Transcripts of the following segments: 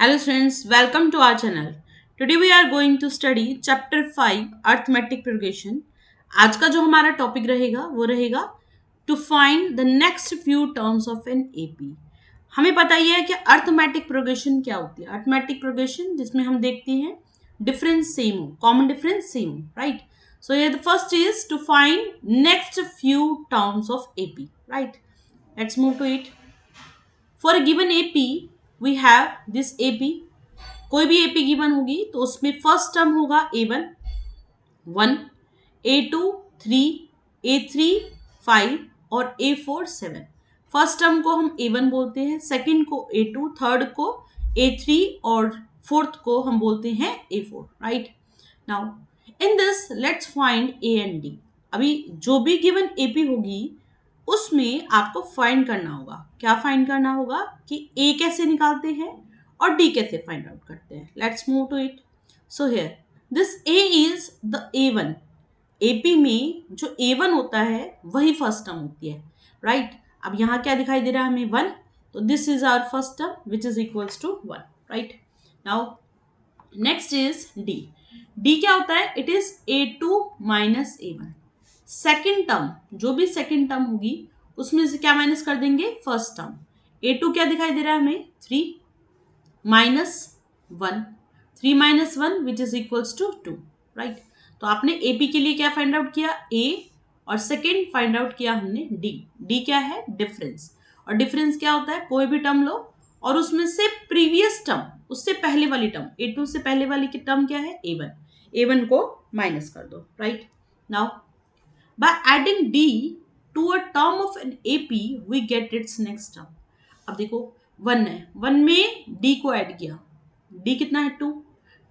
Hello students, welcome to our channel. Today we are going to study chapter 5 arithmetic progression. आज का जो हमारा topic रहेगा वो रहेगा to find the next few terms of an AP. हमें पता ही है कि अर्थमेटिक प्रोग्रेशन क्या होती है. अर्थमेटिक प्रोग्रेशन जिसमें हम देखते हैं डिफरेंस सेम हो, कॉमन डिफरेंस सेम हो, राइट. सो ये the first is to find next few terms of AP, right. Let's move to it. For a given AP we have this AP. कोई भी AP given होगी तो उसमें first term होगा A1 1, A2 3, A3 5 और A4 7. First term को हम A1 बोलते हैं, सेकंड को A2, थर्ड को A3 और फोर्थ को हम बोलते हैं A4, right. Now in this let's find A and D. अभी जो भी गिवन AP होगी उसमें आपको फाइंड करना होगा. क्या फाइंड करना होगा कि A कैसे निकालते हैं और D कैसे फाइंड आउट करते हैं. Let's move to it. So here this A is the A1. AP में जो A1 होता है वही फर्स्ट टर्म होती है, राइट. अब यहाँ क्या दिखाई दे रहा है हमें 1, तो this is our first term which is equals to 1, right. Now next is D. D क्या होता है? It is A2 minus A1. Second term, जो भी सेकेंड टर्म होगी उसमें से क्या माइनस कर देंगे? First term. A2 क्या दिखाई दे रहा है हमें? 3 minus 1. 3 minus 1 which is equals to 2, right. तो आपने AP के लिए क्या फाइंड आउट किया? A. और सेकेंड फाइंड आउट किया हमने D. D क्या है? डिफरेंस. और डिफरेंस क्या होता है? कोई भी टर्म लो और उसमें से प्रीवियस टर्म, उससे पहले वाली टर्म, A2 से पहले वाली की टर्म क्या है? A1. A1 को माइनस कर दो, right. Now by adding D to a term of an AP, we get its next term. अब देखो 1 है, 1 में D को ऐड किया. D कितना है? 2.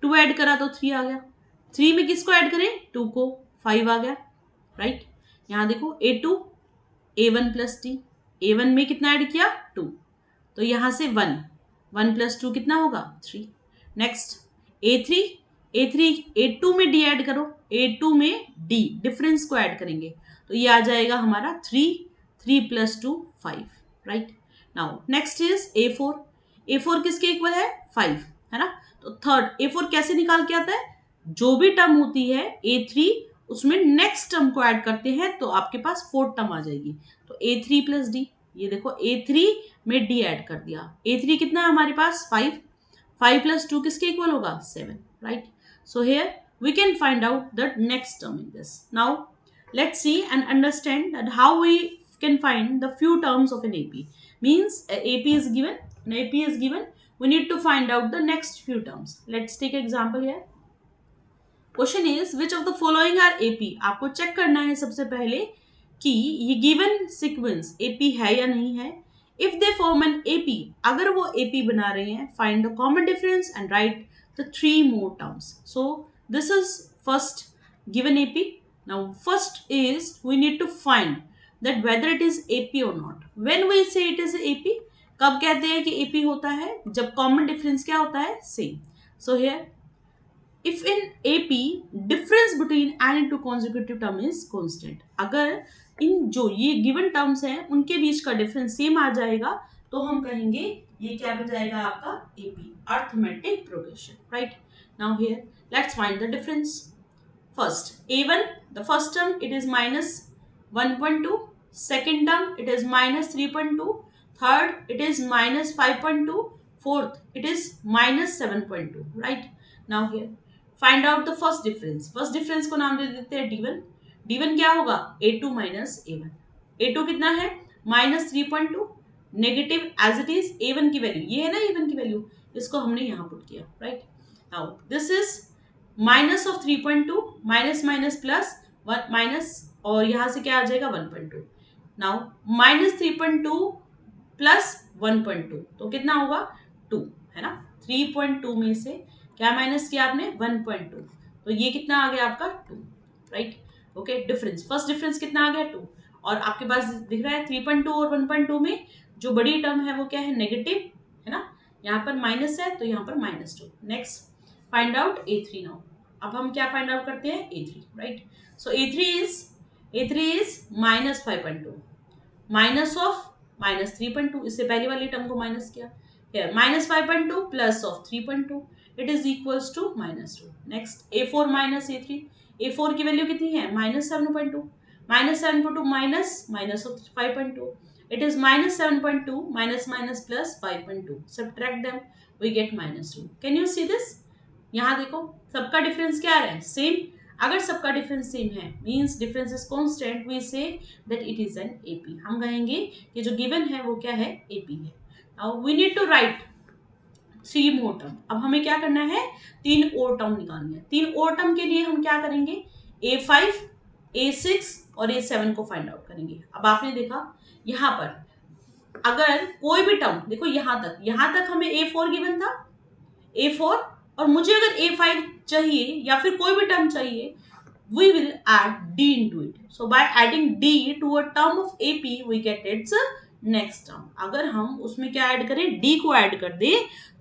2 ऐड करा तो 3 आ गया. 3 में किसको ऐड करें? 2 को. 5 आ गया, राइट. यहाँ देखो A2 A1 plus D. A1 में कितना ऐड किया? 2. तो यहाँ से 1 1 प्लस 2 कितना होगा? 3. Next A3. A3 A2 में D ऐड करो. A2 में D डिफरेंस को ऐड करेंगे तो ये आ जाएगा हमारा 3. 3 plus 2 5, right. Now next is A4. A4 किसके इक्वल है? 5, है ना. तो थर्ड A4 कैसे निकाल के आता है? जो भी टर्म होती है A3 उसमें नेक्स्ट टर्म को ऐड करते हैं तो आपके पास फोर्थ टर्म आ जाएगी. तो A3 प्लस D. ये देखो A3 में D ऐड कर दिया. A3 कितना है हमारे पास? 5. 5 प्लस 2 किसके इक्वल होगा? 7, right. So here we can find out the next term in this. Now let's see and understand that how we can find the few terms of an AP. Means AP is given, an AP is given. We need to find out the next few terms. Let's take example here. Question is which of the following are AP? आपको check करना है सबसे पहले कि ये given sequence AP है या नहीं है. If they form an AP, अगर वो AP बना रहे हैं, find the common difference and write the 3 more terms. So this is first given AP. Now first is we need to find that whether it is AP or not. When we say it is AP, कब कहते हैं कि AP होता है? जब common difference क्या होता है? Same. So here if in AP difference between any two consecutive term is constant. अगर इन जो ये given terms हैं उनके बीच का difference same आ जाएगा तो हम कहेंगे ये क्या बन जाएगा आपका? AP, arithmetic progression, right. Now here let's find the difference. First A1, the first term it is minus 1.2, second term it is minus 3.2, third it is minus 5.2, fourth it is minus 7.2, right. Now here find out the first difference. First difference को नाम दे देते हैं D1. D1 क्या होगा? A2 minus A1. A2 कितना है? Minus 3.2. Negative as it is A1 की value, ये है ना A1 की वैल्यू, इसको हमने यहाँ पुट किया, right. Now this is minus of 3.2, minus minus plus 1 minus, और यहाँ से क्या आ जाएगा? 1.2. नाउ माइनस 3.2 प्लस 1.2 तो कितना होगा? 2, है ना. 3.2 में से क्या माइनस किया आपने? 1.2. तो ये कितना आ गया आपका? 2, right. Okay, difference, first difference कितना आ गया? 2. और आपके पास दिख रहा है 3.2 और 1.2 में जो बड़ी टर्म है वो क्या है? नेगेटिव, है ना. यहाँ पर माइनस है तो यहाँ पर -2. Next find out A3. Now अब हम क्या फाइंड आउट करते हैं? A3, right. So A3 is minus 5.2 minus of minus 3.2. इससे पहले वाली टर्म को माइनस किया. here minus 5.2 plus of 3.2, it is equals to -2. Next a4 minus a3, a4 की वैल्यू कितनी है -7.2, -7.2 minus of 5.2, it is -7.2 minus plus 5.2, subtract them, we get -2. Can you see this? यहाँ देखो सबका डिफरेंस क्या आ रहा है, सेम. अगर सबका डिफरेंस सेम है means difference is constant, we say that it is an AP. हम कहेंगे कि जो गिवन है वो क्या है, एपी है. Now we need to write 3 more term. अब हमें क्या करना है, 3 और टर्म निकालने हैं. 3 और टर्म के लिए हम क्या करेंगे, a5, a6 और a7 को फाइंड आउट करेंगे. अब आपने देखा यहाँ पर अगर कोई भी टर्म, देखो यहाँ तक हमें a4 गिवन था, a4, और मुझे अगर a5 चाहिए या फिर कोई भी टर्म चाहिए, we will add d into it. So by adding d to a term of AP, we get its next term. अगर हम उसमें क्या ऐड करें, d को ऐड कर दे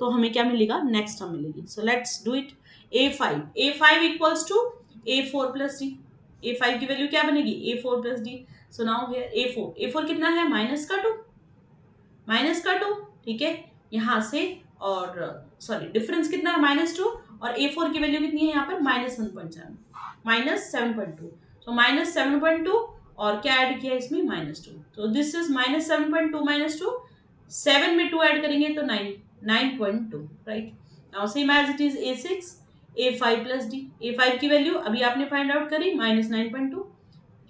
तो हमें क्या मिलेगा, नेक्स्ट टर्म मिलेगी. So let's do it. a5 equals to a4 plus d. a5 की वैल्यू क्या बनेगी, a4 plus d. So now here a4 कितना है, माइनस का टू, ठीक है, यहाँ से, और सॉरी डिफरेंस कितना है -2, और a4 की वैल्यू कितनी है यहाँ पर -1.7, -7.2. तो -7.2 और क्या ऐड किया इसमें, -2. तो दिस इज -7.2 -2, 7 में 2 ऐड करेंगे तो 9.2, right. Now same as it is a6, a5 plus d. a5 की वैल्यू अभी आपने फाइंड आउट करी -9.2,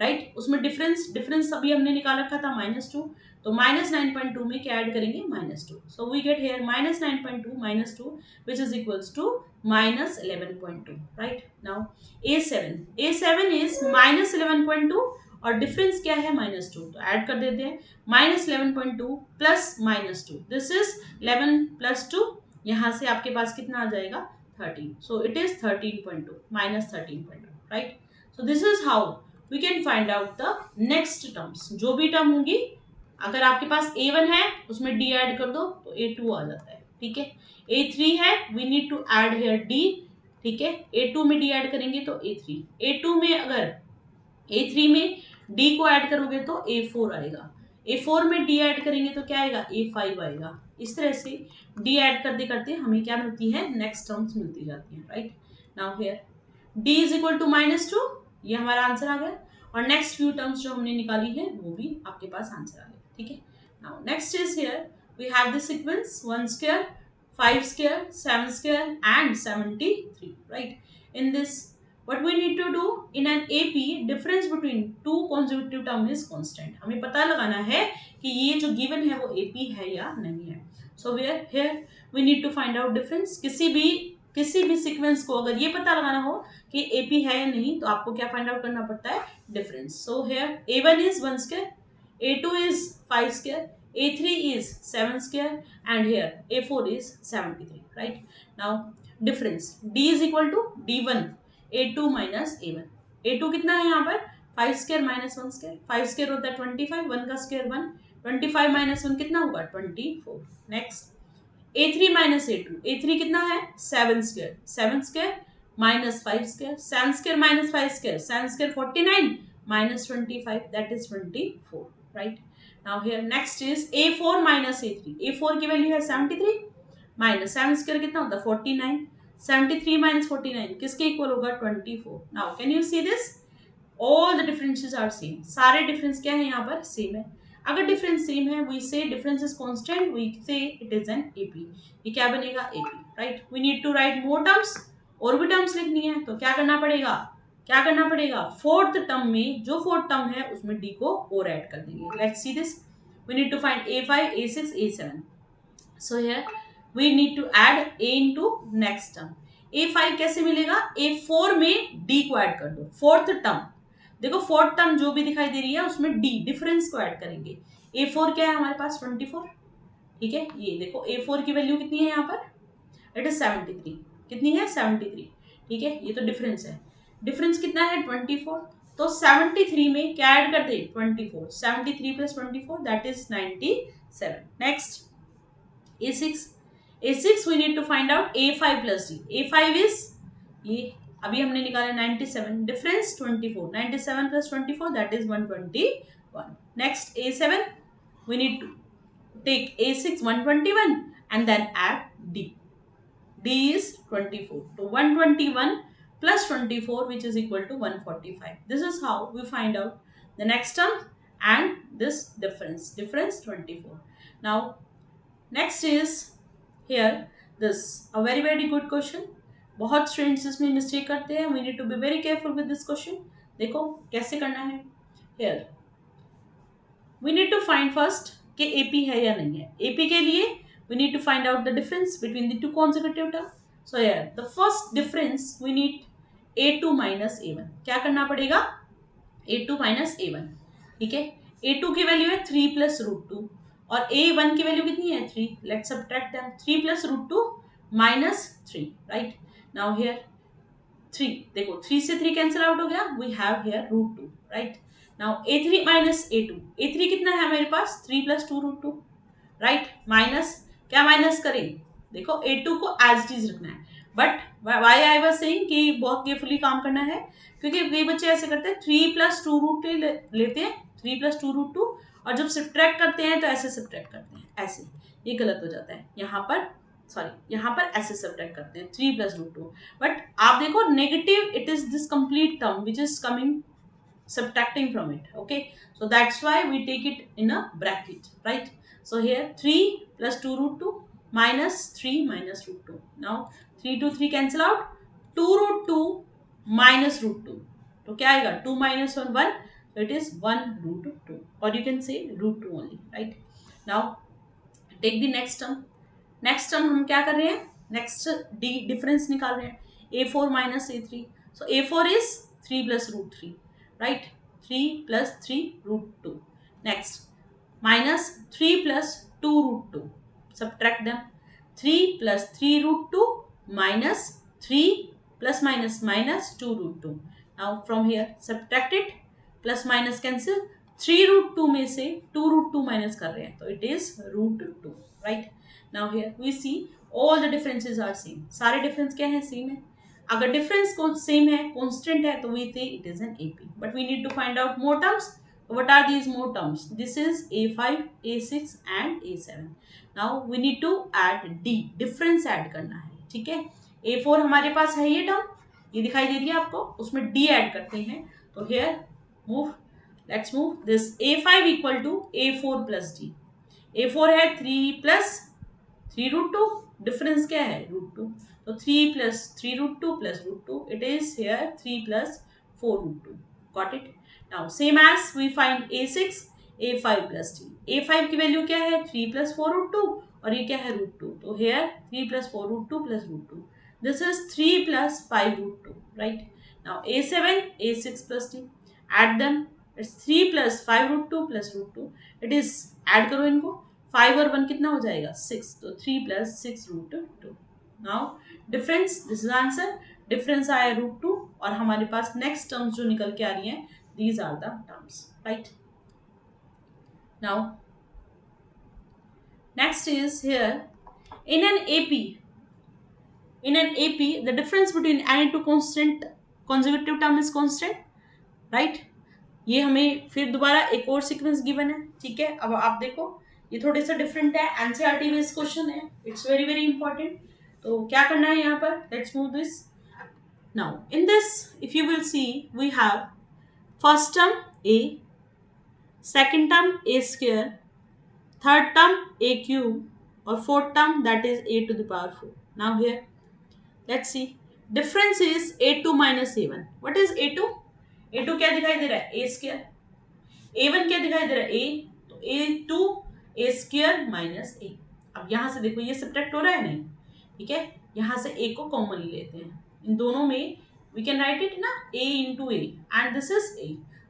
राइट. उसमें डिफरेंस अभी हमने निकाल रखा था -2, तो -9.2 में क्या ऐड करेंगे, -2. So we get here -9.2 -2 which is equals to -11.2, right. Now a7 is -11.2 और डिफरेंस क्या है, -2, तो ऐड कर देते हैं. -11.2 प्लस -2, दिस इज 11 प्लस 2, यहाँ से आपके पास कितना आ जाएगा, 13. So it is 13.2 -13.2, right. So this is how we can find out the next terms. जो भी टर्म होंगी, अगर आपके पास a1 है उसमें d ऐड कर दो तो a2 आ जाता है, ठीक है. a3 है, we need to add here d, ठीक है. a2 में d ऐड करेंगे तो a3, a2 में अगर a3 में d को ऐड करोगे तो a4 आएगा, a4 में d ऐड करेंगे तो क्या आएगा, a5 आएगा. इस तरह से d ऐड करते करते हमें क्या मिलती है, नेक्स्ट टर्म्स मिलती जाती है, right. Now here d is equal to -2, ये हमारा आंसर आ गया. और नेक्स्ट फ्यू टर्म्स जो हमने निकाली है वो भी आपके पास आंसर आ गया, ठीक है. Now next is here we have the sequence 1 square, 5 square, 7 square and 73, right. In this what we need to do in an AP, difference between two consecutive term is constant. हमें पता लगाना है कि ये जो given है वो AP है या नहीं है. So here we need to find out difference. किसी भी सीक्वेंस को अगर ये पता लगाना हो कि AP है या नहीं तो आपको क्या फाइंड आउट करना पड़ता है, difference. So here A1 is 1 square, A2 is 5 square, A3 is 7 square and here A4 is 73, right. Now difference D is equal to D1 A2 minus A1. A2 कितना है यहाँ पर 5 square minus 1 square, 5 square होता है 25, 1 का square 1, 25 minus 1 कितना होगा 24. Next A3 minus A2, A3 कितना है 7 square, 7 square minus 5 square, 7 square minus 5 square, 7 square 49 minus 25, that is 24, right. Now here next is A4 minus A3. A4 की value है 73 minus 7 square कितना होता है 49, 73 माइनस 49 किसके इक्वल होगा 24. Now can you see this, all the differences are same. सारे difference क्या है यहाँ पर सेम है. अगर डिफरेंस सेम है we say difference is constant, we say it is an AP. ये क्या बनेगा AP, right. We need to write more terms, और भी टर्म्स लिखनी है तो क्या करना पड़ेगा, फोर्थ टर्म में जो फोर्थ टर्म है उसमें डी को और ऐड कर देंगे. Let's see this, we need to find a5 a6 a7. So here we need to add a into next term. a5 कैसे मिलेगा, a4 में d को ऐड कर दो. फोर्थ टर्म देखो, फोर्थ टर्म जो भी दिखाई दे रही है उसमें d डिफरेंस को ऐड करेंगे. a4 क्या है हमारे पास 24, ठीक है. ये देखो a4 की वैल्यू कितनी है यहाँ पर, इट इज 73, कितनी है 73, ठीक है. ये तो डिफरेंस है, डिफरेंस कितना है 24, तो 73 में क्या ऐड कर दे 24, 73 plus 24 that is 97. Next a6 we need to find out a5 plus d. a5 is ये अभी हमने निकाला 97, difference 24, 97 plus 24 that is 121. Next a7 we need to take a6 121 and then add d. D is 24. So 121 plus 24, which is equal to 145. This is how we find out the next term and this difference. Difference 24. Now next is here this a very good question. बहुत students इसमें mistake करते हैं. We need to be very careful with this question. देखो कैसे करना है. Here we need to find first कि AP है या नहीं है. AP के लिए we need to find out the difference between the two consecutive terms. So here the first difference we need A2 minus A1. क्या करना पड़ेगा? A2 minus A1. ठीक है. A2 की वैल्यू है 3 plus root 2 और A1 की वैल्यू कितनी है? 3. Let's subtract them. 3 plus root 2 minus 3. Right. Now here 3. देखो 3 से 3 कैंसिल आउट हो गया. We have here root 2. Right. Now A3 minus A2. A3 कितना है हमारे पास? 3 plus 2 root 2. राइट. माइनस क्या माइनस करें? देखो A2 को एज इट इज रखना है. But why I was saying कि बहुत केयरफुली काम करना है क्योंकि कई बच्चे ऐसे करते हैं 3 plus 2 रूट लेते हैं 3 plus 2 root 2 और जब सब्ट्रैक्ट करते हैं तो ऐसे सब्ट्रैक्ट करते हैं ऐसे. ये गलत हो जाता है. यहाँ पर ऐसे सब्ट्रैक्ट करते हैं 3 plus root 2. बट आप देखो negative it is this complete term which is coming subtracting from it. Okay, so that's why we take it in a bracket, right? So here 3 plus 2 root 2 minus 3 minus root 2. Now 3 to 3 cancel out. 2 root 2 minus root 2. तो क्या आएगा? 2 minus 1 1. So it is 1 root 2 or you can say root 2 only, right? Now take the next term. Next term हम क्या कर रहे हैं? Next difference निकाल रहे हैं. A4 minus A3. So A4 is 3 plus root 3. Right? 3 plus 3 root 2. Next, minus 3 plus 2 root 2. Subtract them. 3 plus 3 root 2 minus 3 plus minus 2 root 2. Now from here subtract it. Plus minus cancel. 3 root 2 में से 2 root 2 minus कर रहे हैं तो it is root 2. Right? Now here we see all the differences are same. सारे difference क्या है? Same है. अगर डिफरेंस सेम है कांस्टेंट है तो we say it is an AP. But we need to find out more terms. What are these more terms? This is A5 A6 and A7. Now we need to add D. Difference add करना है. ठीक है. A4 हमारे पास है ये term, ये दिखाई दे रही है आपको, उसमें डी ऐड करते हैं. तो here move, let's move this A5 equal to A4 plus D. A4 है 3 प्लस 3 रूट 2. डिफरेंस क्या है? Root 2. So 3 plus 3 root 2 plus root 2. It is here 3 plus 4 root 2. Got it? Now same as we find A6, A5 plus D. A5 की value क्या है? 3 plus 4 root 2 और ये क्या है? root 2. तो here 3 plus 4 root 2 plus root 2. This is 3 plus 5 root 2. Right? Now A7, A6 plus D. Add them. It's 3 plus 5 root 2 plus root 2. It is add करो इनको. 5 और 1 कितना हो जाएगा? 6. तो 3 plus 6 root 2. Now difference, this is answer. Difference आया root 2 और हमारे पास नेक्स्ट टर्म्स जो निकल के आ रही हैं these are the terms. Right. Now next is here in an AP the difference between any two constant consecutive term is constant. Right. ये हमें फिर दोबारा एक और सीक्वेंस गिवन है. ठीक है. अब आप देखो ये थोड़े से डिफरेंट है. एनसीईआरटी बेस्ड क्वेश्चन है. It's very important. तो क्या करना है यहाँ पर? Let's move this. Now in this if you will see we have first term a, second term a square, third term a cube और fourth term that is a to the power 4. Now here let's see difference is A2 minus A1. What is A2? A2 क्या दिखाई दे रहा है? a square. A1 क्या दिखाई दे रहा है? a. तो A2 a square minus a. अब यहाँ से देखो ये सब्ट्रैक्ट हो रहा है नहीं. ठीक है. यहाँ से a को कॉमन लेते हैं. इन दोनों में वी कैन राइट इट ना a into A and this is a.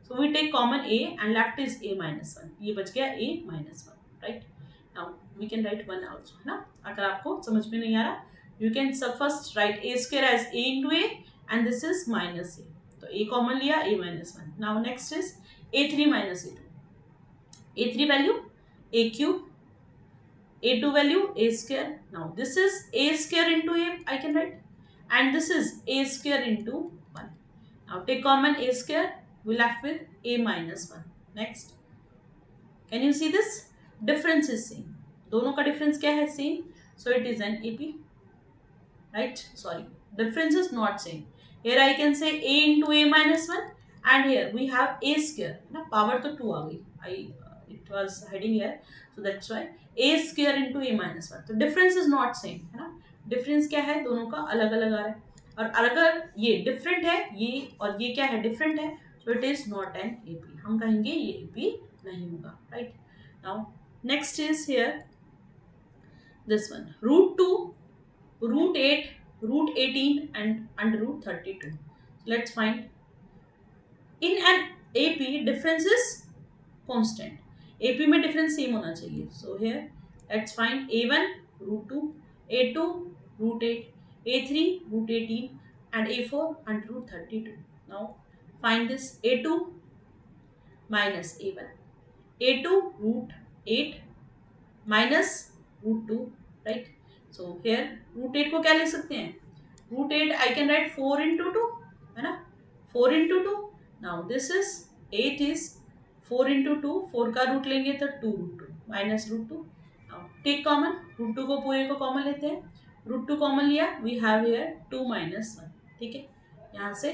So we take common a and left is a minus 1. ये बच गया a minus 1. Right. Now we can write 1 also, है ना. अगर आपको समझ में नहीं आ रहा यू कैन सब first write a square as a into A and this is minus a. तो a कॉमन लिया a minus 1. Now next is A3 minus A2. A3 value a cube, A2 value a square. Now this is a square into a I can write and this is a square into 1. Now take common a square, we left with a minus 1. Next, can you see this? Difference is same. दोनों का difference क्या है? Same. so it is an AP, right? Sorry, difference is not same. Here I can say a into a minus 1, and here we have a square ना, power तो 2 आ गई, it was heading here, so that's why a square into a minus 1, तो difference is not same है ना, difference क्या है, दोनों का अलग अलग आ रहा है, और अगर ये different है, ये और ये क्या है, different है, so it is not an AP, हम कहेंगे ये AP नहीं होगा, right? Now next is here this one, root 2, root 8, root 18 and under root 32. So let's find. In an AP, difference is constant. AP में difference same होना चाहिए. So here let's find A1 root 2, A2 root 8, A3 root 18 and A4 under root 32. Now find this A2 minus A1. A2 root 8 minus root 2, right? So here root 8 को क्या ले सकते हैं, root 8 I can write 4 into 2 है ना, 4 into 2. Now this is 8 is 4 into 2, 4 का root लेंगे तो 2 root 2 minus root 2. Now take common, root 2 को पूरे को कॉमन लेते हैं, root 2 कॉमन लिया, we have here 2 minus 1, ठीक है, यहाँ से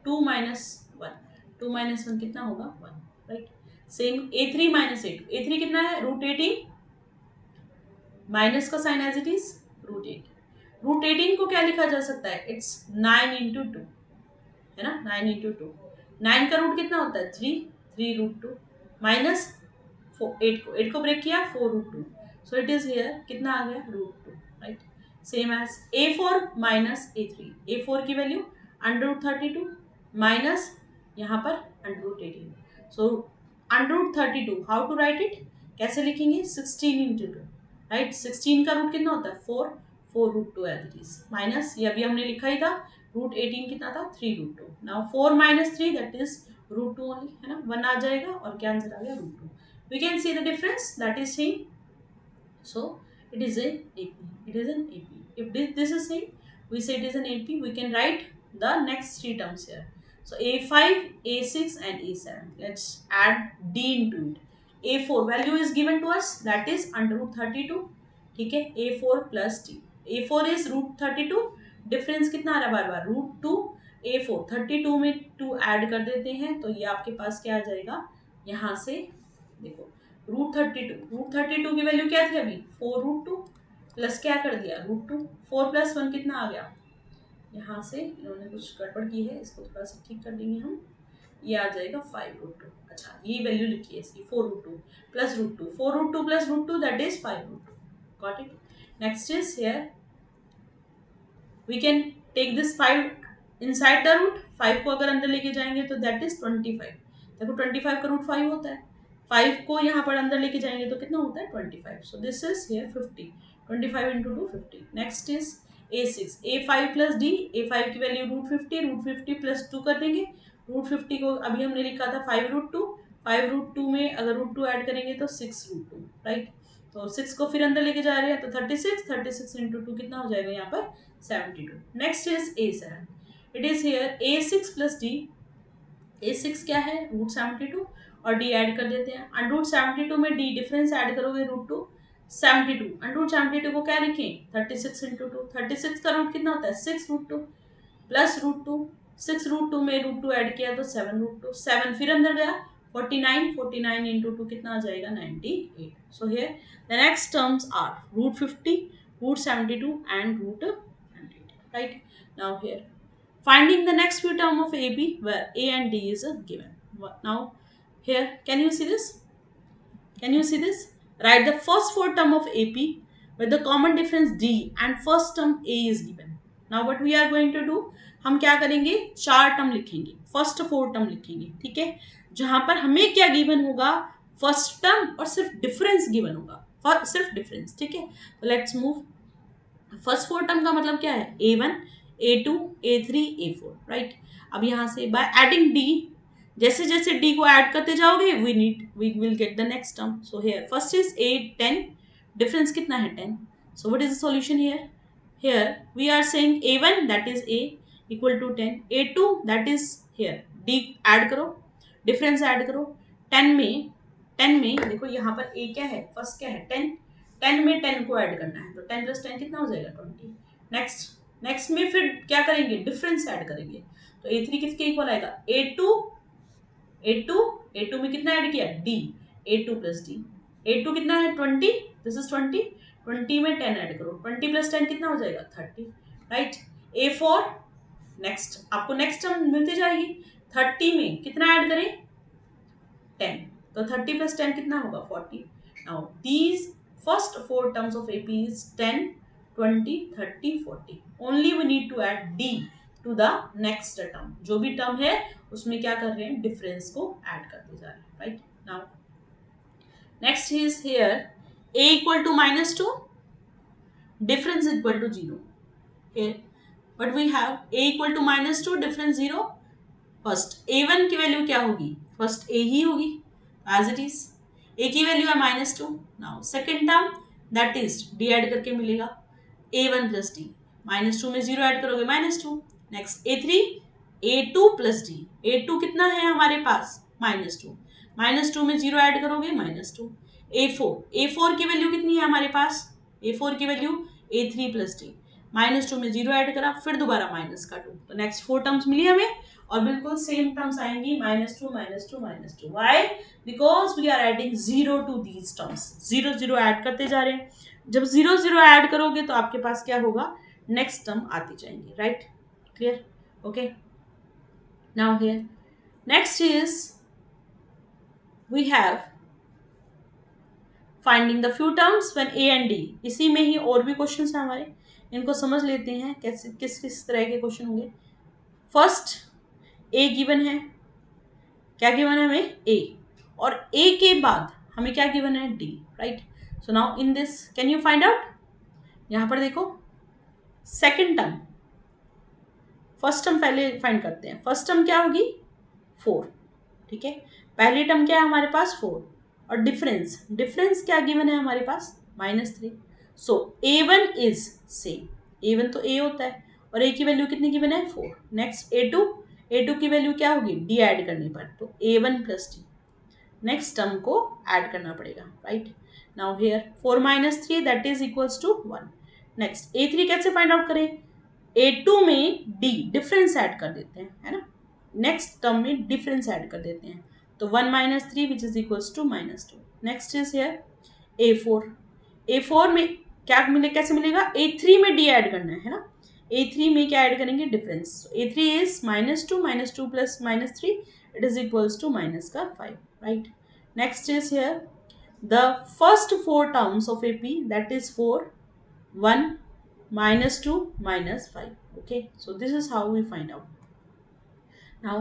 2 minus 1, 2 minus 1 कितना होगा 1, right? Same A3 minus A2, A3 कितना है root 18, माइनस का sign as it is root 8, root 18 को क्या लिखा जा सकता है, इट्स 9 into 2 है ना, 9 into 2, 9 का रूट कितना होता है 3, 3 root 2 माइनस 8 को ब्रेक किया 4 root 2, so it is here कितना आ गया root 2, right? Same as A4 minus A3, A4 की वैल्यू अंडर रूट 32 माइनस यहाँ पर under root 18, so under root 32 how to write it, कैसे लिखेंगे 16 into 2, राइट? 16 का रूट कितना होता है 4, 4 root 2 as it is minus ये अभी हमने लिखा ही था रूट 18 कितना था 3 root 2, नाउ 4 minus 3 that is root 2 only है ना, 1 आ जाएगा और क्या आंसर आ गया root 2. We can see the difference that is same, so it is a AP, it is an AP. If this is same, we say it is an AP, we can write the next three terms here. So A5, A6 and A7. Let's add D into it. A4 value is given to us, that is under root 32, ठीक है, A4 plus D. A4 is root 32, difference कितना आ रहा है बार बार root 2, A4 32 में 2 add कर देते हैं तो ये आपके पास क्या आ जाएगा, यहाँ से देखो रूट 32 की वैल्यू क्या थी अभी 4 root 2 प्लस क्या कर दिया रूट 2, 4 plus 1 कितना आ गया, यहाँ से इन्होंने कुछ गड़बड़ की है, इसको थोड़ा सा ठीक कर देंगे हम, ये आ जाएगा 5 root 2, अच्छा ये वैल्यू लिखी है इसकी 4 root 2 plus root 2, 4 root 2 plus root 2 that is 5 root 2, got it? Next is here we can take this 5 inside the root, 5 को अगर अंदर लेके जाएंगे तो दैट इज 25, देखो 25 का रूट 5 होता है, 5 को यहाँ पर अंदर लेके जाएंगे तो कितना होता है 25, सो this is here 50, 25 into 2 50. Next is A6, A5 plus D, A5 की वैल्यू रूट 50 प्लस 2 कर देंगे, रूट 50 को अभी हमने लिखा था 5 root 2, 5 root 2 में अगर रूट 2 ऐड करेंगे तो 6 root 2, राइट? तो 6 को फिर अंदर लेके जा रहे हैं तो 36 into 2 कितना हो जाएगा यहाँ पर 72. Next is A7, it is here A6 plus D, A6 क्या है रूट 72 और D ऐड कर देते हैं, अंडर रूट 72 में D डिफरेंस ऐड करोगे रूट 2 72, अंडर रूट 72 को क्या लिखें 36 into 2, 36 का रूट कितना होता है 6 root 2 प्लस रूट 2, 6 root 2 में रूट 2 ऐड किया तो 7 root 2, 7 फिर अंदर गया 49 into 2 कितना आ जाएगा 98. So here the next terms are root 50, root 72 and root 98, right? Now here finding the next few term of AB where A and D is given. Now here can you see this? Can you see this? Write the first 4 term of AP with the common difference D and first term A is given. Now what we are going to do, हम क्या करेंगे 4 term लिखेंगे, first 4 term लिखेंगे, ठीक है, जहां पर हमें क्या गिवन होगा फर्स्ट टर्म और सिर्फ डिफरेंस गिवन होगा, सिर्फ डिफरेंस, ठीक है? तो लेट्स मूव, फर्स्ट 4 टर्म का मतलब क्या है A1, A2, A3, A4, right? अब यहाँ से बाय एडिंग D, जैसे जैसे D को ऐड करते जाओगे we will get the next term. So here first is 8 10, difference कितना है 10, so what is the solution here, here we are saying A1 that is A equal to 10, A2 that is here D add करो, difference add करो, 10 में देखो यहाँ पर A क्या है फर्स्ट क्या है 10, 10 में 10 को ऐड करना है, तो 10 प्लस 10 कितना हो जाएगा 20। नेक्स्ट में फिर क्या करेंगे, डिफरेंस ऐड करेंगे, तो A3 किसके इक्वल आएगा, A2 में कितना ऐड किया D, A2 plus D, A2 कितना है 20, दिस इज 20 में 10 ऐड करो, 20 प्लस 10 कितना हो जाएगा 30, राइट। A4 नेक्स्ट, आपको नेक्स्ट टर्म मिलती जाएगी, 30 में कितना ऐड करें 10, तो 30 प्लस 10 कितना होगा 40। Now these first 4 terms of AP is 10, 20, 30, 40, only we need to add D to the next term, जो भी टर्म है उसमें क्या कर रहे हैं, डिफरेंस को ऐड करते जा रहे हैं, right. Now next is here A equal to -2, difference equal to 0, here but we have A equal to -2, difference 0, first A1 की वैल्यू क्या होगी, फर्स्ट A ही होगी एज इट इज, A की वैल्यू है -2। Now second term that is D add करके मिलेगा A1 plus D, -2 में 0 add करोगे -2। Next A3 A2 plus D, A2 कितना है हमारे पास -2, -2 में 0 ऐड करोगे -2। A4 की वैल्यू कितनी है हमारे पास, A4 की वैल्यू A3 प्लस D, -2 में 0 ऐड करा, फिर दोबारा -2, तो नेक्स्ट 4 टर्म्स मिली हमें, और बिल्कुल सेम टर्म्स आएंगी -2 -2 -2, why, because we are adding 0 to these terms, 0 0 add करते जा रहे हैं, जब 0 0 ऐड करोगे तो आपके पास क्या होगा, नेक्स्ट टर्म आती जाएंगी, right, clear, okay. Now here next is we have finding the few terms when A and D, इसी में ही और भी क्वेश्चंस हैं हमारे, इनको समझ लेते हैं कैसे किस किस तरह के क्वेश्चन होंगे। फर्स्ट A गिवन है, क्या गिवन है हमें A, और A के बाद हमें क्या गिवन है D, right. So now in this can you find out, यहां पर देखो सेकेंड टर्म, फर्स्ट टर्म पहले फाइंड करते हैं, फर्स्ट टर्म क्या होगी 4, ठीक है, पहली टर्म क्या है हमारे पास 4, और डिफरेंस क्या गिवन है हमारे पास -3, सो A1 इज सेम, A1 तो A होता है, और A की वैल्यू कितनी गिवन है 4। नेक्स्ट A2 की वैल्यू क्या होगी D ऐड करने पर, तो A1 plus D, next term को ऐड करना पड़ेगा, right. Now here 4 - 3 that is equals to 1। Next A3 कैसे फाइंड आउट करें, A2 में D डिफरेंस ऐड कर देते हैं, है ना, नेक्स्ट टर्म में डिफरेंस ऐड कर देते हैं, तो 1 - 3 which is equals to -2। Next is here A4 में क्या मिले, कैसे मिलेगा, A3 में D ऐड करना है ना, A3 में क्या ऐड करेंगे difference, A3 is -2 plus -3 it is equals to -5, right. Next is here the first 4 terms of AP that is 4, 1, -2, -5, okay, so this is how we find out. Now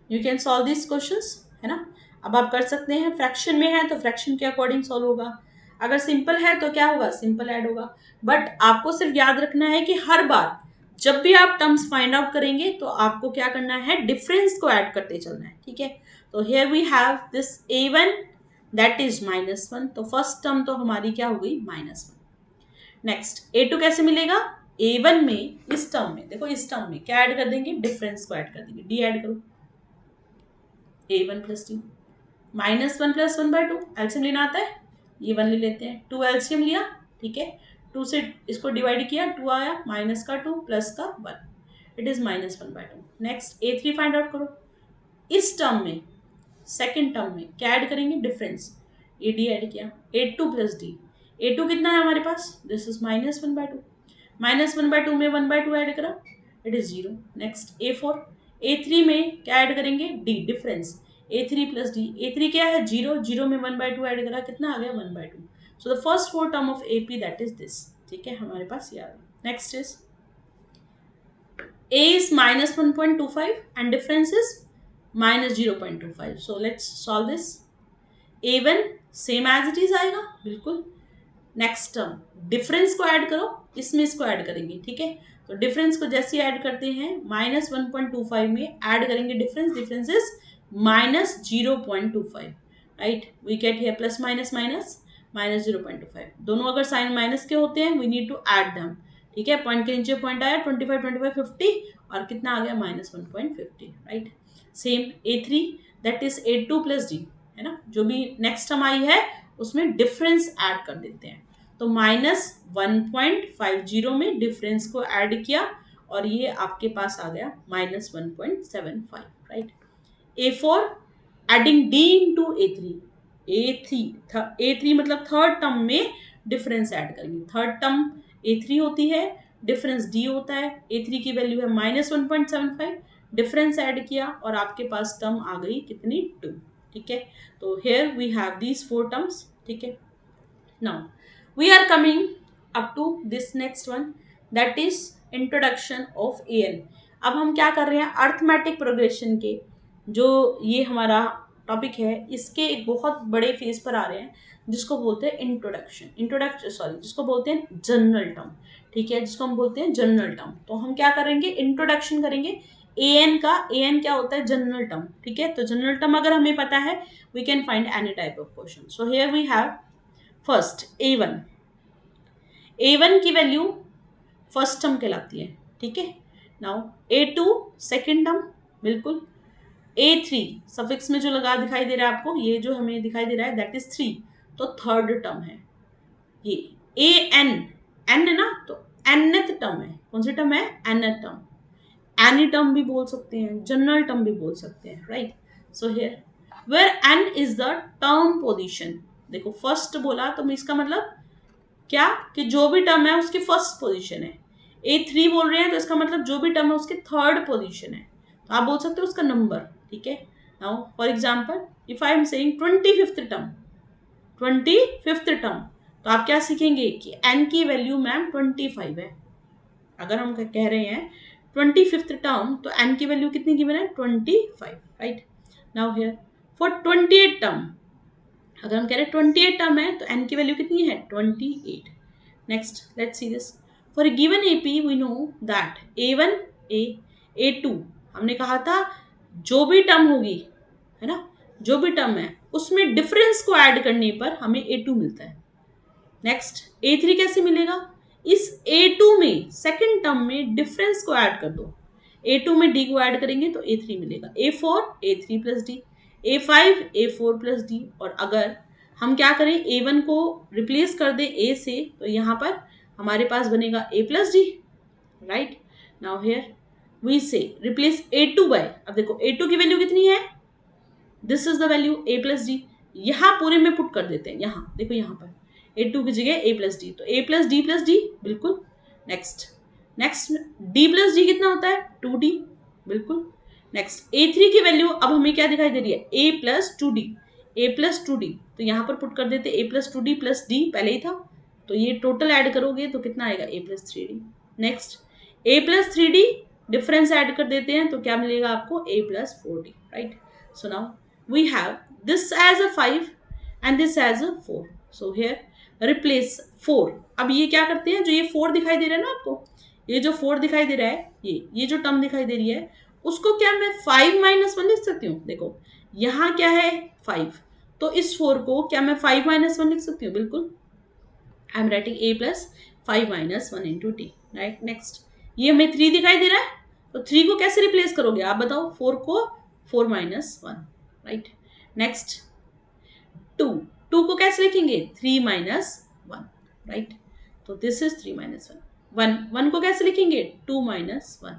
you can solve these questions, है ना, अब आप कर सकते हैं, fraction में है तो फ्रैक्शन के अकॉर्डिंग सॉल्व होगा, अगर सिंपल है तो क्या होगा, सिंपल ऐड होगा, बट आपको सिर्फ याद रखना है कि हर बार जब भी आप टर्म्स फाइंड आउट करेंगे तो आपको क्या करना है, डिफरेंस को ऐड करते चलना है, ठीक है। तो here we have this A1 that is -1, तो फर्स्ट टर्म तो हमारी क्या हो गई -1। नेक्स्ट A2 कैसे मिलेगा, A1 में इस टर्म में देखो, इस टर्म में क्या ऐड कर देंगे, डिफरेंस को ऐड कर देंगे, D ऐड करो, A1 प्लस D, -1 प्लस 1/2 एल्सियम लेना आता है, ये 1 ले लेते हैं, 2 एल्सियम लिया, ठीक है, 2 से इसको डिवाइड किया, 2 आया, -2 प्लस का 1, it is -1/2। Next A3 find out करो, इस टर्म में सेकेंड टर्म में क्या ऐड करेंगे, डिफरेंस, ये D ऐड किया, A2 प्लस D, A2 कितना है हमारे पास, दिस इज -1/2, -1/2 में 1/2 ऐड करा, इट इज 0। नेक्स्ट A3 में क्या ऐड करेंगे, D difference, A3 plus D, A3 क्या है 0, 0 में 1/2 ऐड करा, कितना आ गया 1/2, so the first 4 term of AP that is this, ठीक है, हमारे पास ये आ गया। Next is A is -1.25 and difference is -0.25, so let's solve this। A1 same as it is आएगा बिल्कुल, नेक्स्ट टर्म डिफरेंस को ऐड करो, इसमें इसको ऐड करेंगे, ठीक है, तो डिफरेंस को जैसे ऐड करते हैं -1.25 में ऐड करेंगे difference is -0.25, right, we get here plus minus minus -0.25, दोनों अगर साइन माइनस के होते हैं we need to add them, ठीक है, पॉइंट के नीचे पॉइंट आया 25 25 50, और कितना आ गया -1.50, right. Same A3 that is A2 plus D, है ना, जो भी नेक्स्ट टर्म आई है उसमें डिफरेंस ऐड कर देते हैं, तो -1.50 में डिफरेंस को ऐड किया और ये आपके पास आ गया -1.75, right. A4 adding D into A3, A3 मतलब थर्ड टर्म में डिफरेंस ऐड करेंगे। थर्ड टर्म A3 होती है, डिफरेंस D होता है। A3 की वैल्यू है -1.75, डिफरेंस ऐड किया और आपके पास टर्म आ गई कितनी, 2, ठीक है। तो here we have these 4 terms, ठीक है। Now we are coming up to this next one, that is introduction of AN। अब हम क्या कर रहे हैं, अर्थमेटिक प्रोग्रेशन के जो ये हमारा टॉपिक है, इसके एक बहुत बड़े फेज पर आ रहे हैं जिसको बोलते हैं इंट्रोडक्शन, जिसको बोलते हैं जनरल टर्म, ठीक है, जिसको हम बोलते हैं जनरल टर्म। तो हम क्या करेंगे, इंट्रोडक्शन करेंगे AN का। AN क्या होता है, जनरल टर्म, ठीक है। तो जनरल टर्म अगर हमें पता है, we can find any type of question. So here we have first A1 की वैल्यू फर्स्ट टर्म कहलाती है, ठीक है। नाउ A2 सेकेंड टर्म, बिल्कुल। A3 सफिक्स में जो लगा दिखाई दे रहा है आपको, ये जो हमें दिखाई दे रहा है दैट इज 3, तो थर्ड टर्म है ये। AN, N है ना, तो nth टर्म है। कौन सी टर्म है, nth टर्म। एनी टर्म भी बोल सकते हैं, जनरल टर्म भी बोल सकते हैं, right. So here where n is the term position, देखो फर्स्ट बोला तो इसका मतलब क्या, कि जो भी टर्म है उसकी फर्स्ट पोजीशन है। A3 बोल रहे हैं तो इसका मतलब जो भी टर्म है उसकी थर्ड पोजीशन है, तो आप बोल सकते हो उसका नंबर, ठीक है। Now for example if I am saying 25th term, 25th term, तो आप क्या सीखेंगे कि n की वैल्यू मैम 25 है। अगर हम कह रहे हैं 25th टर्म, तो n की वैल्यू कितनी गिवन है, 25, right. Now here for 28 term, अगर हम कह रहे हैं 28 टर्म है तो n की वैल्यू कितनी है, 28। Next let's see this, for given AP we know that A1 A2, हमने कहा था जो भी टर्म होगी, है ना, जो भी टर्म है उसमें डिफरेंस को ऐड करने पर हमें A2 मिलता है। नेक्स्ट A3 कैसे मिलेगा, इस A2 में सेकंड टर्म में डिफरेंस को ऐड कर दो, A2 में D को ऐड करेंगे तो A3 मिलेगा। A4 A3 plus D, A5 A4 plus D, और अगर हम क्या करें A1 को रिप्लेस कर दें A से, तो यहाँ पर हमारे पास बनेगा A plus D, right. Now here we say replace A2 by, अब देखो A2 की वैल्यू कितनी है, this is the value A plus D, यहाँ पूरे में पुट कर देते हैं, यहाँ देखो यहाँ पर A2 की जगह A प्लस D, तो A प्लस D, बिल्कुल। नेक्स्ट D प्लस D कितना होता है, 2D, बिल्कुल। नेक्स्ट A3 की वैल्यू अब हमें क्या दिखाई दे रही है, A प्लस 2D, तो यहाँ पर पुट कर देते A plus 2D plus D पहले ही था, तो ये टोटल ऐड करोगे तो कितना आएगा, A plus 3D। Next A plus 3D difference add कर देते हैं तो क्या मिलेगा आपको, A plus 4D, right. So now we have this as a 5 and this as a 4, so here replace 4। अब ये क्या करते हैं, जो ये 4 दिखाई दे रहा है ना आपको, ये जो 4 दिखाई दे रहा है, ये जो टर्म दिखाई दे रही है, उसको क्या मैं 5 माइनस 1 लिख सकती हूँ, देखो यहाँ क्या है 5, तो इस 4 को क्या मैं 5 माइनस 1 लिख सकती हूँ, बिल्कुल। I am writing A plus 5 minus 1 into D, right. Next ये हमें 3 दिखाई दे रहा है, तो 3 को कैसे रिप्लेस करोगे आप बताओ, 4 को 4 माइनस 1, राइट। नेक्स्ट 2 को कैसे लिखेंगे, 3 माइनस 1, राइट। तो दिस इज 3 माइनस 1 को कैसे लिखेंगे, 2 माइनस 1,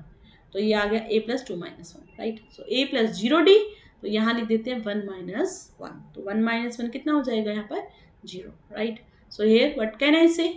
तो ये आ गया A plus 2 minus 1, right. So A plus 0D, तो यहाँ लिख देते हैं 1 माइनस 1, तो 1 माइनस 1 कितना हो जाएगा यहाँ पर, 0, right. So here what can I से,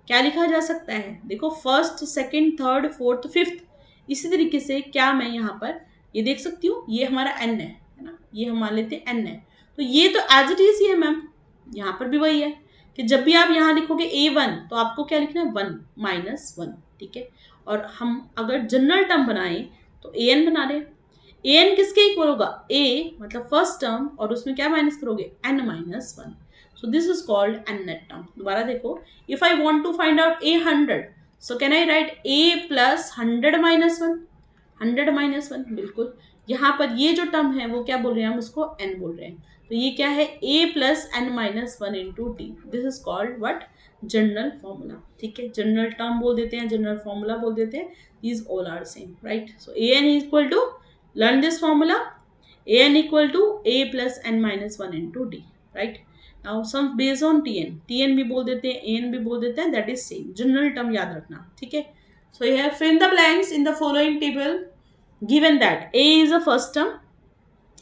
क्या लिखा जा सकता है, देखो first second third fourth fifth, इसी तरीके से क्या मैं यहाँ पर ये देख सकती हूँ, ये हमारा n है ना, ये हम मान लेते हैं n है, तो ये तो एज इट इज ही है मैम, यहाँ पर भी वही है कि जब भी आप यहाँ लिखोगे A1 तो आपको क्या लिखना है, 1 माइनस 1, ठीक है। और हम अगर जनरल टर्म बनाएं तो AN बना रहे हैं, AN किसके इक्वल होगा, A मतलब फर्स्ट टर्म, और उसमें क्या माइनस करोगे, n minus 1, so this is called n-net term। दोबारा देखो, if I want to find out A100, so can I write A plus 100 minus 1, 100 minus 1, बिल्कुल। यहाँ पर ये जो टर्म है वो क्या बोल रहे हैं, हम उसको n बोल रहे हैं, तो ये क्या है, A plus n minus 1 into D, this is called what, general formula, ठीक है। जनरल टर्म बोल देते हैं, जनरल फॉर्मूला बोल देते हैं, these all are same, right। so AN is equal to, learn this formula, AN equal to A plus n minus 1 into D, right। Now sum based on T N भी बोल देते हैं, एन भी बोल देते हैं, that is same general term याद रखना, ठीक है। So here fill the blanks in the following table given that A is a first term,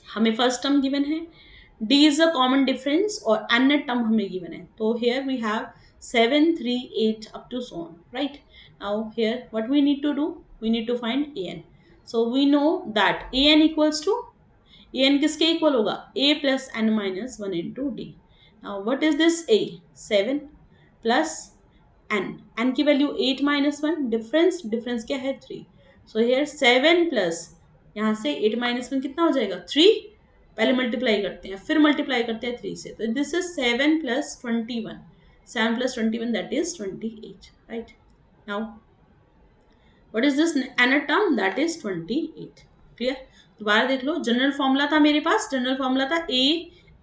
हमें फर्स्ट टर्म गिवन है, D is a common difference और एन टर्म हमें given है। तो here we have 7 3 8 up to so on, right? Now here what we need to do, we need to find an. So we know that an equals to, an किसके equal होगा, a plus n minus 1 into d. Now what is this a, 7 plus n की value 8 minus 1, difference क्या है 3. So here 7 plus यहाँ से 8 minus 1 कितना हो जाएगा 3, पहले मल्टीप्लाई करते हैं फिर मल्टीप्लाई करते हैं 3 से, तो this is 7 plus 21, 7 plus 21 that is 28, right? Now what is this nth term, that is 28. Clear, दोबारा देख लो, जनरल फॉर्मूला था मेरे पास, जनरल फॉर्मूला था a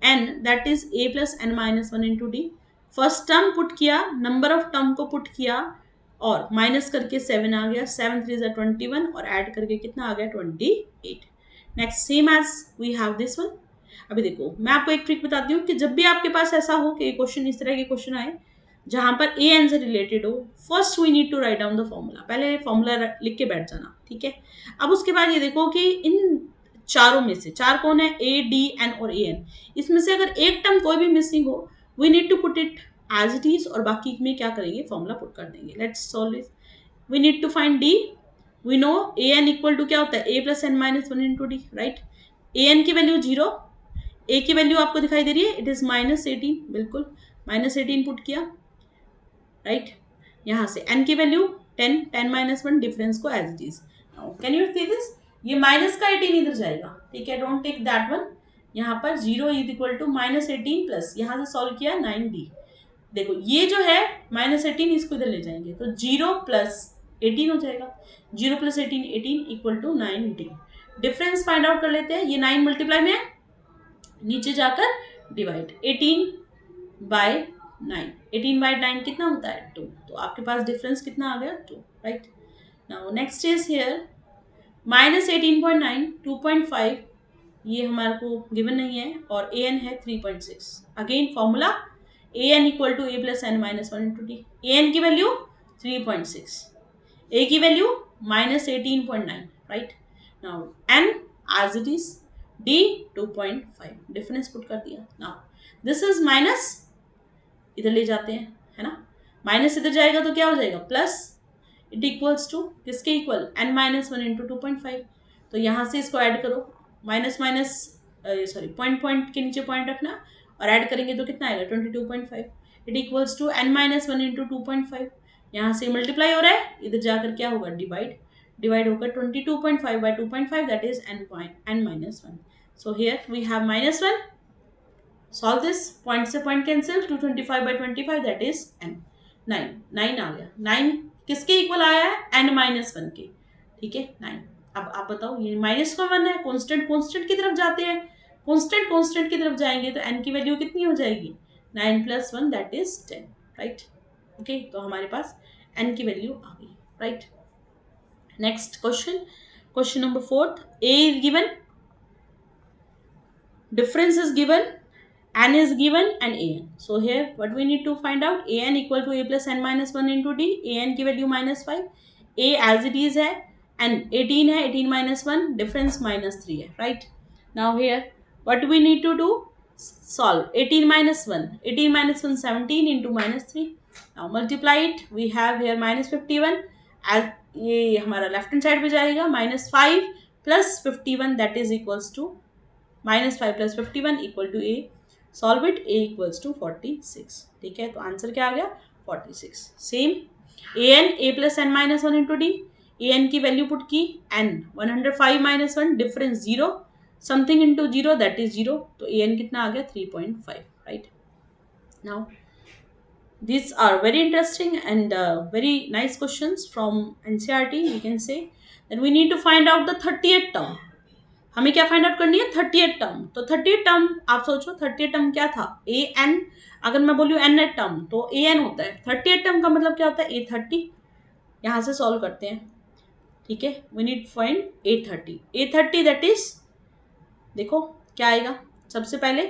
n that is a plus n minus 1 into d. First term put किया, number of term को put किया और minus करके 7 आ गया, 7 3 is 21 और ऐड करके कितना आ गया 28. Next same as we have this one. अभी देखो मैं आपको एक ट्रिक बताती हूँ कि जब भी आपके पास ऐसा हो कि क्वेश्चन इस तरह के क्वेश्चन आए जहां पर ए एन से रिलेटेड हो, first we need to write down the formula, पहले फॉर्मूला लिख के बैठ जाना, ठीक है। अब उसके बाद ये देखो कि इन चारों में से, चार कौन है, ए डी एन और ए एन, इसमें से अगर एक टर्म कोई भी मिसिंग हो we need to put it as it is और बाकी में क्या करेंगे फॉर्मूला पुट कर देंगे. Let's solve this. We need to find D. We know A N equal to क्या होता है A plus N minus 1 into D, right. A N की वैल्यू 0, ए की वैल्यू आपको दिखाई दे रही है, इट इज -18, बिल्कुल -18 पुट किया, राइट. यहाँ से एन की वैल्यू 10, 10 minus 1, डिफरेंस को as it is. Can you see this, ये माइनस का 18 इधर जाएगा, ठीक है, डोंट टेक दैट वन. यहाँ पर 0 इज इक्वल टू -18 प्लस, यहाँ से सॉल्व किया 9d. देखो ये जो है -18 इसको इधर ले जाएंगे तो 0 प्लस 18 हो जाएगा, 0 plus 18 18 equal to 9d. Difference find out कर लेते हैं, ये 9 मल्टीप्लाई में है, नीचे जाकर डिवाइड, 18 बाय 9, 18 बाय 9 कितना होता है 2, तो आपके पास डिफरेंस कितना आ गया 2, right. Now next is here -18.9 2.5, ये हमारे को गिवन नहीं है और ए एन है 3.6. Again formula A N equal to A plus N minus 1 into D. A N की वैल्यू 3.6, ए की value -18.9, right. Now N as it is, D 2.5, difference put कर दिया. नाउ दिस इज माइनस, इधर ले जाते हैं, है ना, माइनस इधर जाएगा तो क्या हो जाएगा प्लस, इट इक्वल्स टू किसके इक्वल n माइनस 1 इंटू 2.5. तो यहाँ से इसको ऐड करो, माइनस माइनस सॉरी पॉइंट के नीचे पॉइंट रखना और ऐड करेंगे तो कितना आएगा 22.5. It equals to n minus 1 into 2.5. यहाँ से मल्टीप्लाई हो रहा है, इधर जाकर क्या होगा डिवाइड होकर 22.5 by 2.5 that is n minus 1. So here we have -1. Solve this, point से point cancel, 225 by 25 that is n. 9 आ गया, 9 किसके इक्वल आया है n माइनस 1 के, ठीक है 9. अब आप बताओ ये -1 है, कांस्टेंट की तरफ जाते हैं, कांस्टेंट की तरफ जाएंगे तो n की वैल्यू कितनी हो जाएगी 9 plus 1 that is 10, right. Okay, तो हमारे पास n की वैल्यू आ गई, right. Next question number 4. a is given, difference is given, n is given and an. So here what we need to find out, an equal to a plus n minus 1 into d. an की value -5, a as it is है, n 18 है, 18 minus 1, difference -3 है, right. Now here what we need to do, solve 18 minus 1, 18 minus 1 17 into -3. Now multiply it, we have here -51, as ये हमारा left hand side पे जाएगा, -5 plus 51 that is equals to -5 plus 51 equal to a. Solve it, a equals to 46, ठीक है, तो answer क्या आ गया 46. Same A N A plus N minus 1 into D. A N की वैल्यू पुट की, n 105 minus 1, difference 0, something into 0 that is 0, तो A N कितना आ गया 3.5, right. Now these are very interesting and very nice questions from NCERT. We can say that we need to find out the 30th term. हमें क्या find out करनी है 30th term. तो 30th term आप सोचो, 30th टर्म क्या था A N, अगर मैं बोलूँ n टर्म तो ए एन होता है, 30th टर्म का मतलब क्या होता है A30. यहाँ से सॉल्व करते हैं, ठीक है, we need find A30 that is, देखो क्या आएगा, सबसे पहले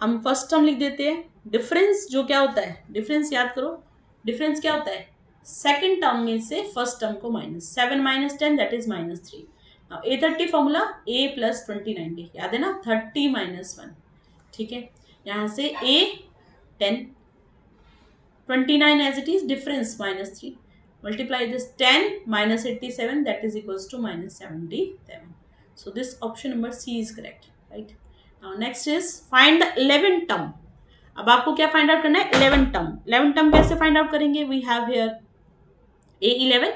हम फर्स्ट टर्म लिख देते हैं, डिफरेंस जो क्या होता है, डिफरेंस याद करो, डिफरेंस क्या होता है, सेकंड टर्म में से फर्स्ट टर्म को minus, 7 minus 10 that is -3। A30 formula A plus 20/90, याद है ना, 30 माइनस 1, ठीक है। यहाँ से A 10, 29 as it is, difference -3, multiply this 10 minus 87 that is equals to -77. So this option number C is correct, right? Now next is find the 11th term. अब आपको क्या फाइंड आउट करना है, 11th term। 11th term कैसे find out करेंगे, we have here A11,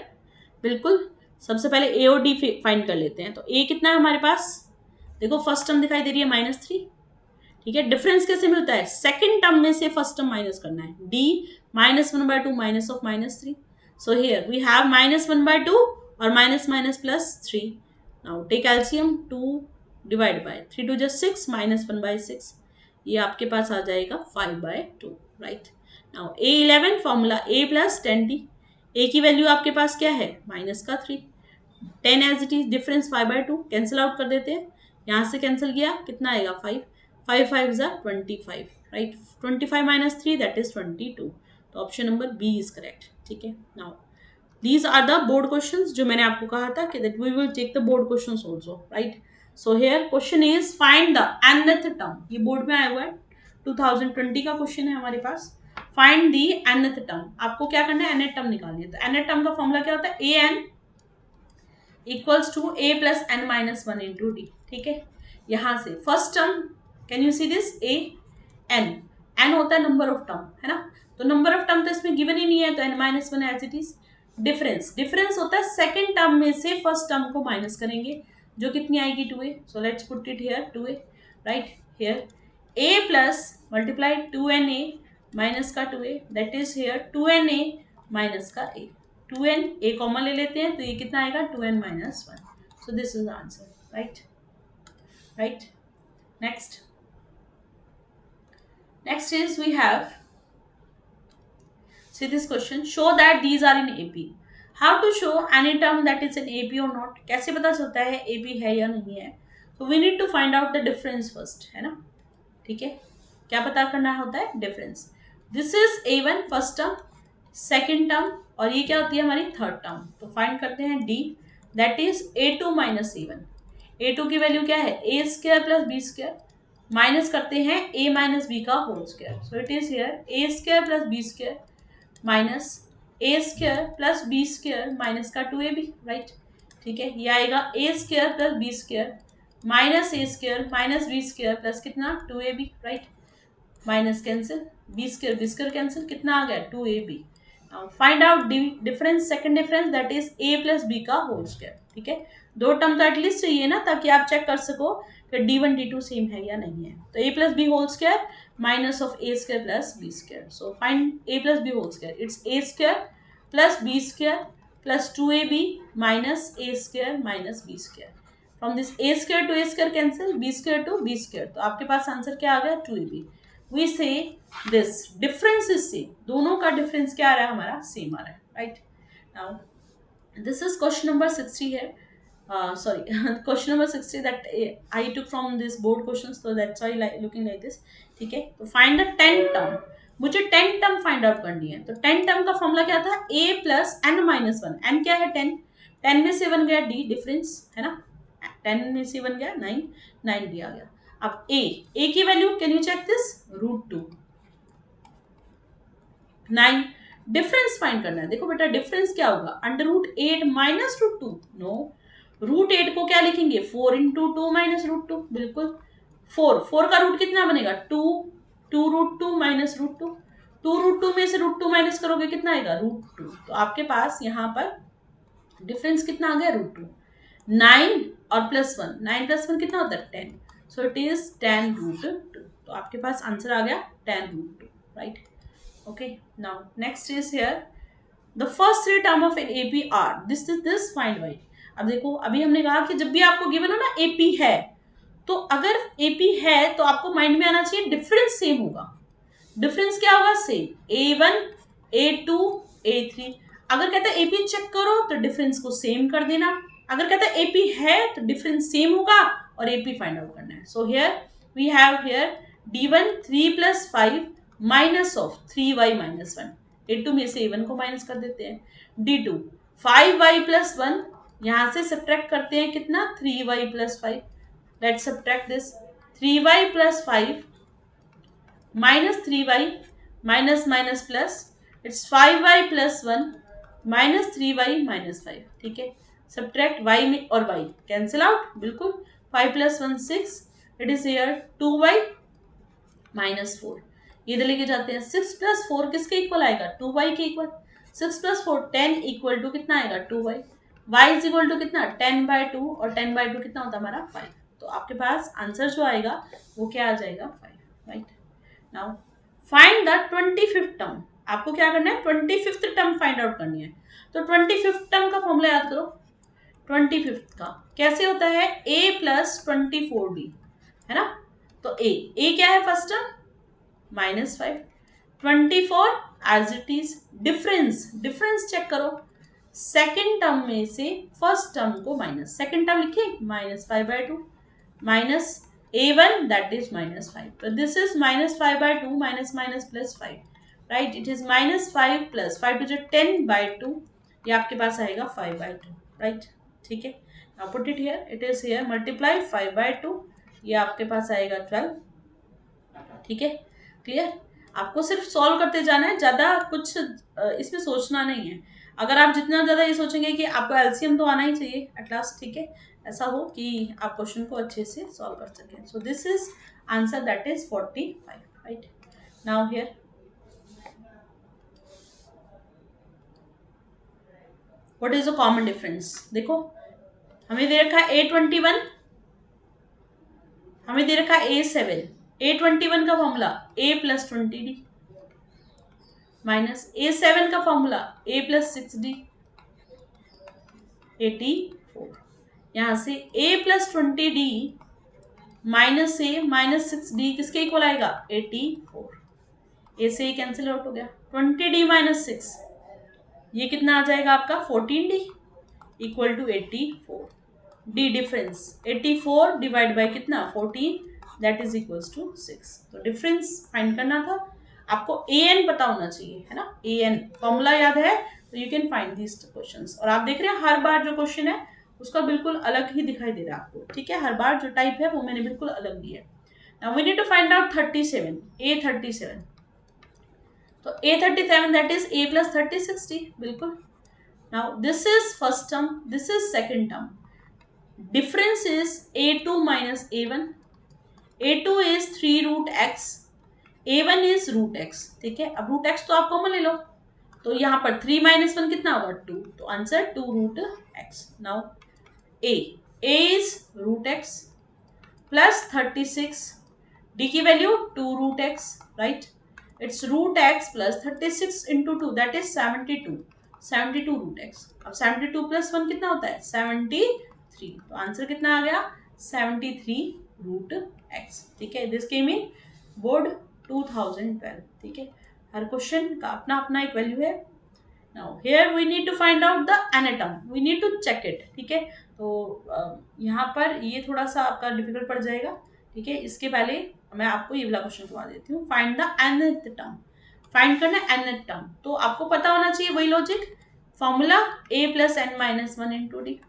बिल्कुल सबसे पहले A और D फाइंड कर लेते हैं। तो A कितना है हमारे पास, देखो फर्स्ट टर्म दिखाई दे रही है -3, ठीक है। डिफरेंस कैसे मिलता है, सेकंड टर्म में से फर्स्ट टर्म माइनस करना है, d -1/2 minus of -3, so here we have -1/2 और minus minus plus 3। Now take LCM, 2 divide by 3 2 just 6 -1/6, ये आपके पास आ जाएगा 5/2, right. Now A11 formula A plus 10d, A की वैल्यू आपके पास क्या है, -3, 10 as it is, difference 5/2, cancel out कर देते हैं, यहाँ से कैंसिल किया कितना आएगा 5, 5 5 25, राइट। 25 माइनस 3 दैट इज 22, तो option number B is correct, ठीक है। Now these are the board questions, जो मैंने आपको कहा था कि that we will take the board questions also, right. So here question is find the nth term, ये बोर्ड में आया हुआ है, 2020 का क्वेश्चन है हमारे पास। फाइंड दी nth टर्म, आपको क्या करना है, nth टर्म निकालनी है। तो nth टर्म का फॉर्मूला क्या होता है, an equals to A plus n minus 1 into D, ठीक है। यहाँ से first term, can you see this, A n, n होता है नंबर ऑफ टर्म, है ना, तो नंबर ऑफ टर्म तो इसमें गिवन ही नहीं है, तो n minus 1 as it is. Difference, difference होता है सेकंड टर्म में से फर्स्ट टर्म को माइनस करेंगे, जो कितनी आएगी 2A, so let's put it here 2A, right. Here A plus multiply 2NA minus का 2A, that is here 2NA minus का A, 2n A कॉमन ले लेते हैं, तो ये कितना आएगा 2n minus 1, so this is answer, right, right. Next, next is we have, see this question, show that these are in AP. How to show any term that is in AP or not, कैसे पता चलता है AP है या नहीं है, so we need to find out the difference first, है ना, ठीक है। क्या पता करना होता है, difference. This is A1 first term, second term, और ये क्या होती है हमारी थर्ड टर्म, तो फाइंड करते हैं D, that is A2 minus A1। A2 की वैल्यू क्या है, A square plus B square, minus करते हैं A माइनस बी का whole square, so it is here A square plus B square minus A square plus B square minus का 2AB, right, ठीक है। ये आएगा A square plus B square minus A square minus B square plus कितना 2AB, right, minus cancel, B square cancel, कितना आ गया 2AB। Find out difference, second difference that is A plus B का whole square, ठीक है। दो term तो at least चाहिए ना, ताकि आप चेक कर सको कि D1 D2 सेम है या नहीं है। तो A plus B whole square minus of A square plus B square, so find A plus B whole square, it's A square plus B square plus 2AB minus A square minus B square. From this A square to A square cancel, B square to B square, तो आपके पास answer क्या आ गया 2AB। We से this difference is same, दोनों का difference क्या आ रहा है हमारा, सेम आ रहा है, right. Now this is question number 60 है, sorry question number 60 that I took from this board questions, so that's why looking like this, ठीक है। तो find the 10th term, मुझे 10th term फाइंड आउट करनी है। तो 10th term का formula क्या था, A plus n minus 1, n क्या है 10, 10 में से 1 गया D, डिफरेंस है ना, 10 में से 1 गया 9, 9 D आ गया। अब A की value can you check this, √2, 9, difference find करना है। देखो बेटा डिफरेंस क्या होगा, √8 माइनस √2, नो, √8 को क्या लिखेंगे 4 इंटू 2 माइनस √2, बिल्कुल 4 का रूट कितना बनेगा 2, 2√2 माइनस √2, 2√2 में से √2 माइनस करोगे कितना आएगा √2, तो आपके पास यहाँ पर डिफरेंस कितना आ गया √2, 9 और प्लस 1, 9 प्लस 1 कितना होता है 10, सो इट इज 10√2, तो आपके पास आंसर आ गया 10√2, right. Okay, now next is here the first 3 term of an AP are this find by. अब देखो अभी हमने कहा कि जब भी आपको गिवन हो ना AP है, तो अगर AP है तो आपको माइंड में आना चाहिए डिफरेंस सेम होगा। डिफरेंस क्या होगा, सेम, A1 A2 A3। अगर कहता है AP चेक करो तो डिफरेंस को सेम कर देना, अगर कहता है AP है तो डिफरेंस सेम होगा और AP फाइंड आउट करना है। So here we have here D1 3 plus 5 minus of 3y-1। a2 में से a1 को माइनस कर देते हैं। d2 5y+1, यहां से सब्ट्रैक्ट करते हैं कितना 3y+5। Let's subtract this 3y+5 minus 3y minus minus plus, it's 5y+1 minus 3y-5। ठीक है, सब्ट्रैक्ट y में और y कैंसिल आउट, बिल्कुल 5+1 6, इट इज हियर 2y-4। ये इधर लेके जाते हैं, 6+4 किसके इक्वल आएगा 2y के इक्वल। 6+4 10 इक्वल टू कितना आएगा 2y। y is equal to कितना 10/2 और 10/2 कितना होता है हमारा 5। तो आपके पास आंसर जो आएगा वो क्या आ जाएगा 5, right. Now find the 25th term. आपको क्या करना है 25th टर्म फाइंड आउट करनी है। तो 25th टर्म का फॉर्मूला याद करो। 25th का कैसे होता है a + 24d, है ना। तो a क्या है first term -5, 24 as it is. Difference check करो, सेकेंड टर्म में से फर्स्ट टर्म को माइनस, सेकेंड टर्म लिखिए -5/2 माइनस a1 दैट इज -5। तो this is -5/2 minus minus plus 5, right. It is -5 + 5 to 10/2, ये आपके पास आएगा 5/2, राइट। ठीक है, now put it here, it is here multiply 5/2, ये आपके पास आएगा 12। ठीक है, क्लियर। आपको सिर्फ सॉल्व करते जाना है, ज्यादा कुछ इसमें सोचना नहीं है। अगर आप जितना ज्यादा ये सोचेंगे कि आपको एलसीएम तो आना ही चाहिए एट लास्ट, ठीक है, ऐसा हो कि आप क्वेश्चन को अच्छे से सॉल्व कर सकें। सो this is answer that is 45, right. Now here what is the common difference. देखो हमें दे रखा है A21, हमें दे रखा है A7। A21 का formula a + 20d minus A7 का फॉर्मूला a + 6d 84। यहां से a + 20d minus a minus 6d किसके इक्वल आएगा 84। a से a कैंसिल आउट हो गया, 20d माइनस 6 ये कितना आ जाएगा आपका 14d equal to 84। d difference 84 divide by कितना 14 दैट इज इक्वल्स टू 6। तो डिफरेंस फाइंड करना था आपको, an पता होना चाहिए, है ना। an फॉर्मूला याद है तो you can find these questions. और आप देख रहे हैं हर बार जो क्वेश्चन है उसका बिल्कुल अलग ही दिखाई दे रहा है आपको, ठीक है। हर बार जो टाइप है वो मैंने बिल्कुल अलग दी है। Now we need to find out 37, A37। तो A37 दैट इज a + 30 60, बिल्कुल। Now this is first term, this is second term. Difference is a2 minus a1. a2 is 3√x, a1 is √x। ठीक है, अब √x तो आप common ले लो, तो यहाँ पर 3 - 1 कितना होगा 2, तो answer 2√x। Now a is √x plus 36, d की value 2√x, right. It's √x plus 36 into 2 that is 72, 72 √x। अब 72 + 1 कितना होता है 73, तो आंसर कितना आ गया 73 √x। ठीक है, दिस केम इन बोर्ड 2012। ठीक है, हर क्वेश्चन का अपना अपना एक वैल्यू है। Now here we need to find out the an atom, we need to check it. ठीक है, तो यहाँ पर ये थोड़ा सा आपका डिफिकल्ट पड़ जाएगा। ठीक है, इसके पहले मैं आपको ये वाला क्वेश्चन करवा देती हूँ। Find the nth term, find करना nth टर्म, तो आपको पता होना चाहिए वही logic, formula a + n - 1 into D.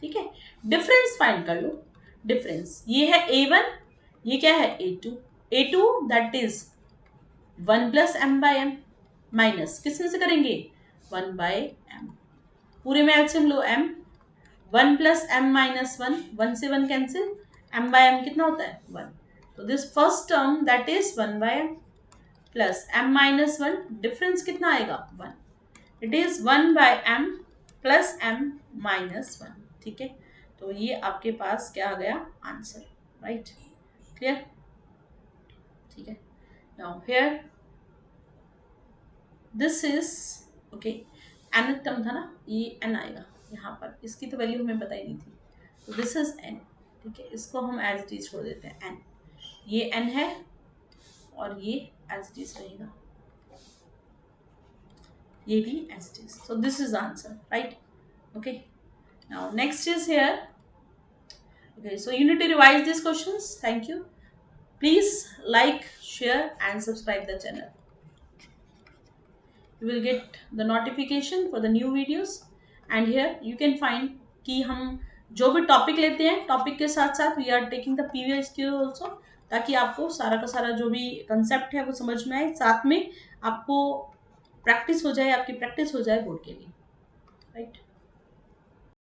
ठीक है, डिफरेंस फाइंड कर लो। डिफरेंस ये है a1, ये क्या है a2, a2 that is 1 + m/m minus किस में से करेंगे 1/m, पूरे में एलसीएम लो m, 1 + m - 1, 1 से 1 कैंसिल, m/m कितना होता है 1। तो this first term that is 1/m plus m - 1, difference कितना आएगा 1, it is 1/m plus m - 1। ठीक है, तो ये आपके पास क्या आ गया आंसर, राइट, क्लियर। ठीक है, now here this is okay, nth term था ना, ये n आएगा यहाँ पर, इसकी तो वैल्यू हमें पता ही नहीं थी, तो दिस इज n। ठीक है, इसको हम एज इट इज छोड़ देते हैं n, ये n है और ये एज इट इज रहेगा, ये भी as it is. So this is answer, right. Okay, now next is here. Okay, so you need to revise these questions. Thank you. Please like, share and subscribe the channel. You will get the notification for the new videos, and here you can find कि हम जो भी topic लेते हैं topic के साथ साथ we are taking the previous Q also, ताकि आपको सारा का सारा जो भी कंसेप्ट है वो समझ में आए, साथ में आपको प्रैक्टिस हो जाए, आपकी प्रैक्टिस हो जाए बोर्ड के लिए, राइट।